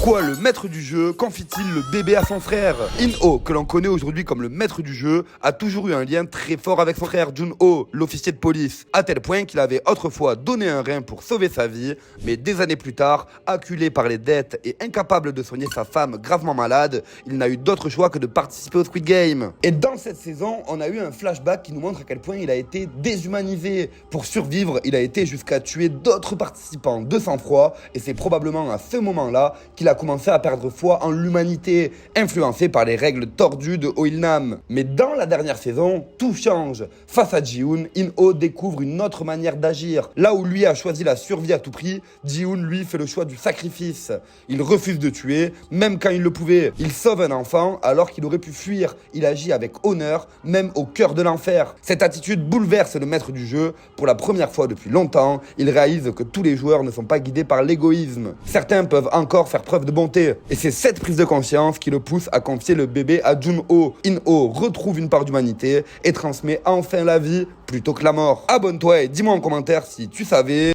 Pourquoi le maître du jeu confie-t-il le bébé à son frère? In-Oh, que l'on connaît aujourd'hui comme le maître du jeu, a toujours eu un lien très fort avec son frère Jun-Ho, l'officier de police, à tel point qu'il avait autrefois donné un rein pour sauver sa vie, mais des années plus tard, acculé par les dettes et incapable de soigner sa femme gravement malade, il n'a eu d'autre choix que de participer au Squid Game. Et dans cette saison, on a eu un flashback qui nous montre à quel point il a été déshumanisé. Pour survivre, il a été jusqu'à tuer d'autres participants de sang-froid, et c'est probablement à ce moment-là qu'il a commencé à perdre foi en l'humanité, influencé par les règles tordues de Oh Il-nam. Mais dans la dernière saison, tout change. Face à Ji-hoon, In-Oh découvre une autre manière d'agir. Là où lui a choisi la survie à tout prix, Ji-hoon lui fait le choix du sacrifice. Il refuse de tuer, même quand il le pouvait. Il sauve un enfant alors qu'il aurait pu fuir. Il agit avec honneur, même au cœur de l'enfer. Cette attitude bouleverse le maître du jeu. Pour la première fois depuis longtemps, il réalise que tous les joueurs ne sont pas guidés par l'égoïsme. Certains peuvent encore faire preuve de bonté. Et c'est cette prise de conscience qui le pousse à confier le bébé à Jun-Ho. In-Oh retrouve une part d'humanité et transmet enfin la vie plutôt que la mort. Abonne-toi et dis-moi en commentaire si tu savais.